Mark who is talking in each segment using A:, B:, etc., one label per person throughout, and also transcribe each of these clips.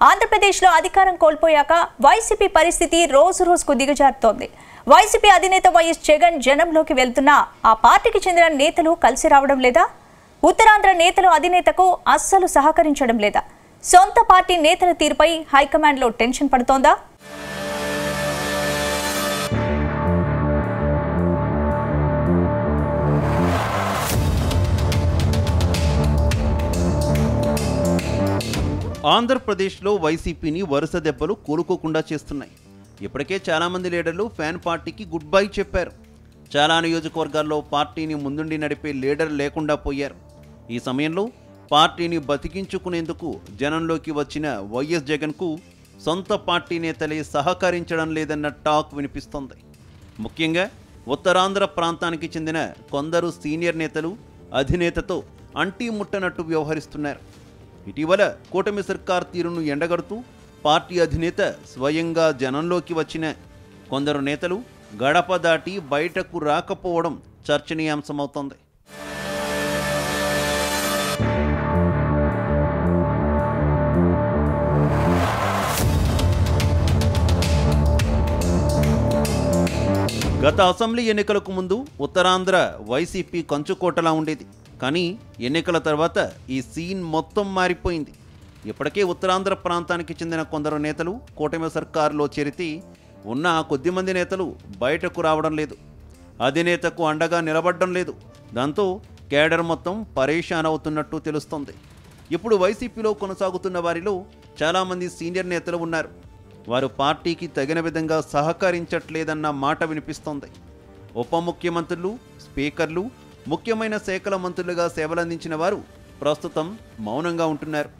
A: ఆంధ్రప్రదేశ్లో అధికారం కోల్పోయాక వైసీపీ పరిస్థితి రోజు రోజుకు దిగజారుతోంది. వైసీపీ అధినేత వైఎస్ జగన్ జనంలోకి వెళ్తున్నా ఆ పార్టీకి చెందిన నేతలు కలిసి రావడం లేదా? ఉత్తరాంధ్ర నేతలు అధినేతకు అస్సలు సహకరించడం లేదా? సొంత పార్టీ నేతల తీరుపై హైకమాండ్లో టెన్షన్ పడుతోందా?
B: ఆంధ్రప్రదేశ్లో వైసీపీని వరుస దెబ్బలు కోలుకోకుండా చేస్తున్నాయి. ఇప్పటికే చాలామంది లీడర్లు ఫ్యాన్ పార్టీకి గుడ్ బై చెప్పారు. చాలా నియోజకవర్గాల్లో పార్టీని ముందుండి నడిపే లీడర్ లేకుండా పోయారు. ఈ సమయంలో పార్టీని బతికించుకునేందుకు జనంలోకి వచ్చిన వైఎస్ జగన్కు సొంత పార్టీ నేతలే సహకరించడం లేదన్న టాక్ వినిపిస్తోంది. ముఖ్యంగా ఉత్తరాంధ్ర ప్రాంతానికి చెందిన కొందరు సీనియర్ నేతలు అధినేతతో అంటీ ముట్టనట్టు వ్యవహరిస్తున్నారు. ఇటీవల కూటమి సర్కార్ తీరును ఎండగడుతూ పార్టీ అధినేత స్వయంగా జనంలోకి వచ్చిన కొందరు నేతలు గడప దాటి బయటకు రాకపోవడం చర్చనీయాంశమవుతోంది. గత అసెంబ్లీ ఎన్నికలకు ముందు ఉత్తరాంధ్ర వైసీపీ కంచుకోటలా ఉండేది. కానీ ఎన్నికల తర్వాత ఈ సీన్ మొత్తం మారిపోయింది. ఇప్పటికే ఉత్తరాంధ్ర ప్రాంతానికి చెందిన కొందరు నేతలు కూటమి సర్కారులో చేరితే ఉన్న కొద్దిమంది నేతలు బయటకు రావడం లేదు, అధినేతకు అండగా నిలబడడం లేదు. దాంతో కేడర్ మొత్తం పరేషాన్ అవుతున్నట్టు తెలుస్తోంది. ఇప్పుడు వైసీపీలో కొనసాగుతున్న వారిలో చాలామంది సీనియర్ నేతలు ఉన్నారు. వారు పార్టీకి తగిన విధంగా సహకరించట్లేదన్న మాట వినిపిస్తోంది. ఉప ముఖ్యమంత్రులు, స్పీకర్లు, ముఖ్యమైన శాఖల మంత్రులుగా సేవలందించిన వారు ప్రస్తుతం మౌనంగా ఉంటున్నారు.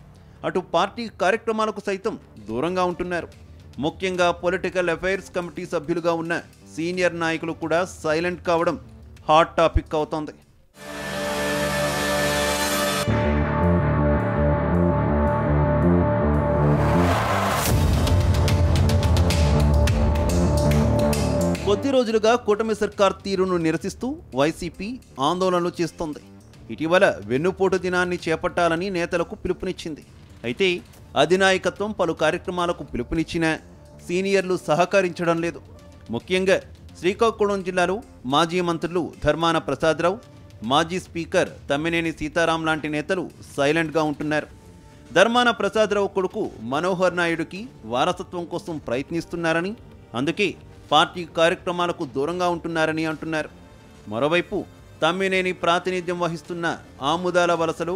B: అటు పార్టీ కార్యక్రమాలకు సైతం దూరంగా ఉంటున్నారు. ముఖ్యంగా పొలిటికల్ అఫైర్స్ కమిటీ సభ్యులుగా ఉన్న సీనియర్ నాయకులు కూడా సైలెంట్ కావడం హాట్ టాపిక్ అవుతోంది. కొద్ది రోజులుగా కూటమి సర్కార్ తీరును నిరసిస్తూ వైసీపీ ఆందోళనలు చేస్తోంది. ఇటీవల వెన్నుపోటు దినాన్ని చేపట్టాలని నేతలకు పిలుపునిచ్చింది. అయితే అధినాయకత్వం పలు కార్యక్రమాలకు పిలుపునిచ్చినా సీనియర్లు సహకరించడం లేదు. ముఖ్యంగా శ్రీకాకుళం జిల్లాలో మాజీ మంత్రులు ధర్మాన ప్రసాదరావు, మాజీ స్పీకర్ తమ్మినేని సీతారాం లాంటి నేతలు సైలెంట్గా ఉంటున్నారు. ధర్మాన ప్రసాదరావు కొడుకు మనోహర్ నాయుడుకి వారసత్వం కోసం ప్రయత్నిస్తున్నారని, అందుకే పార్టీ కార్యక్రమాలకు దూరంగా ఉంటున్నారని అంటున్నారు. మరోవైపు తమ్మినేని ప్రాతినిధ్యం వహిస్తున్న ఆముదాల వలసలో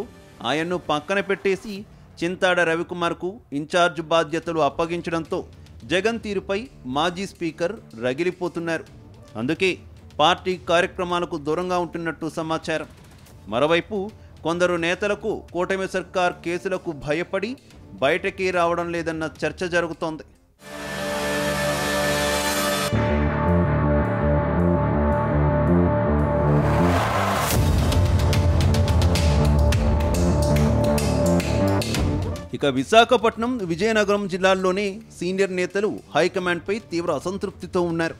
B: ఆయన్ను పక్కన పెట్టేసి చింతాడ రవికుమార్కు ఇన్ఛార్జ్ బాధ్యతలు అప్పగించడంతో జగన్ తీరుపై మాజీ స్పీకర్ రగిలిపోతున్నారు. అందుకే పార్టీ కార్యక్రమాలకు దూరంగా ఉంటున్నట్టు సమాచారం. మరోవైపు కొందరు నేతలకు కూటమి సర్కార్ కేసులకు భయపడి బయటకి రావడం లేదన్న చర్చ జరుగుతోంది. ఇక విశాఖపట్నం, విజయనగరం జిల్లాల్లోనే సీనియర్ నేతలు హైకమాండ్పై తీవ్ర అసంతృప్తితో ఉన్నారు.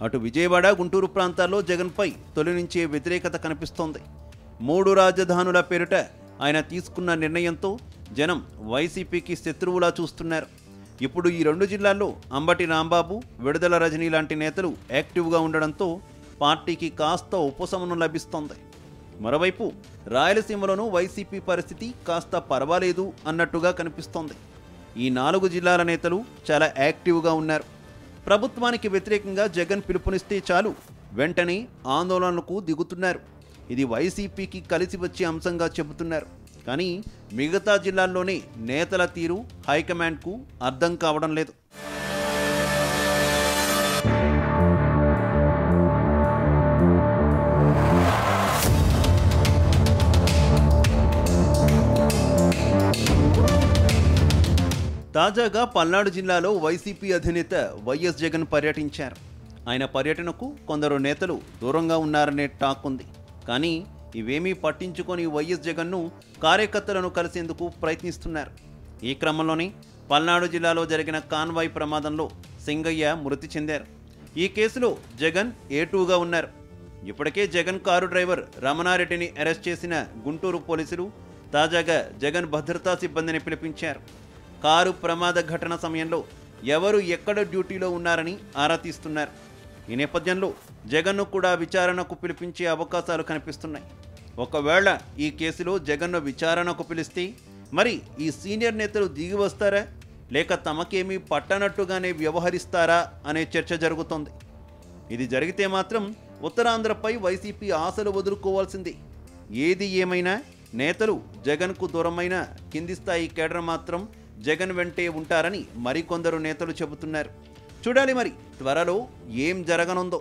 B: అటు విజయవాడ, గుంటూరు ప్రాంతాల్లో జగన్పై తొలి నుంచే వ్యతిరేకత కనిపిస్తోంది. 3 రాజధానుల పేరిట ఆయన తీసుకున్న నిర్ణయంతో జనం వైసీపీకి శత్రువులా చూస్తున్నారు. ఇప్పుడు ఈ 2 జిల్లాల్లో అంబటి రాంబాబు, విడుదల రజనీ లాంటి నేతలు యాక్టివ్గా ఉండడంతో పార్టీకి కాస్త ఉపశమనం లభిస్తోంది. మరోవైపు రాయలసీమలోనూ వైసీపీ పరిస్థితి కాస్త పర్వాలేదు అన్నట్టుగా కనిపిస్తోంది. ఈ 4 జిల్లాల నేతలు చాలా యాక్టివ్గా ఉన్నారు. ప్రభుత్వానికి వ్యతిరేకంగా జగన్ పిలుపునిస్తే చాలు వెంటనే ఆందోళనలకు దిగుతున్నారు. ఇది వైసీపీకి కలిసి వచ్చే అంశంగా చెబుతున్నారు. కానీ మిగతా జిల్లాల్లోనే నేతల తీరు హైకమాండ్కు అర్థం కావడం లేదు. తాజాగా పల్నాడు జిల్లాలో వైసీపీ అధినేత వైఎస్ జగన్ పర్యటించారు. ఆయన పర్యటనకు కొందరు నేతలు దూరంగా ఉన్నారనే టాక్ ఉంది. కానీ ఇవేమీ పట్టించుకొని వైఎస్ జగన్ను కార్యకర్తలను కలిసేందుకు ప్రయత్నిస్తున్నారు. ఈ క్రమంలోనే పల్నాడు జిల్లాలో జరిగిన కాన్వాయ్ ప్రమాదంలో సింగయ్య మృతి చెందారు. ఈ కేసులో జగన్ A2గా ఉన్నారు. ఇప్పటికే జగన్ కారు డ్రైవర్ రమణారెడ్డిని అరెస్ట్ చేసిన గుంటూరు పోలీసులు తాజాగా జగన్ భద్రతా సిబ్బందిని పిలిపించారు. కారు ప్రమాద ఘటన సమయంలో ఎవరు ఎక్కడ డ్యూటీలో ఉన్నారని ఆరా తీస్తున్నారు. ఈ నేపథ్యంలో జగన్ను కూడా విచారణకు పిలిపించే అవకాశాలు కనిపిస్తున్నాయి. ఒకవేళ ఈ కేసులో జగన్ను విచారణకు పిలిస్తే మరి ఈ సీనియర్ నేతలు దిగి వస్తారా, లేక తమకేమీ పట్టనట్టుగానే వ్యవహరిస్తారా అనే చర్చ జరుగుతోంది. ఇది జరిగితే మాత్రం ఉత్తరాంధ్రపై వైసీపీ ఆశలు వదులుకోవాల్సిందే. ఏది ఏమైనా నేతలు జగన్కు దూరమైన కింది స్థాయి కేడర్ మాత్రం జగన్ వెంటే ఉంటారని మరికొందరు నేతలు చెబుతున్నారు. చూడాలి మరి త్వరలో ఏం జరగనుందో.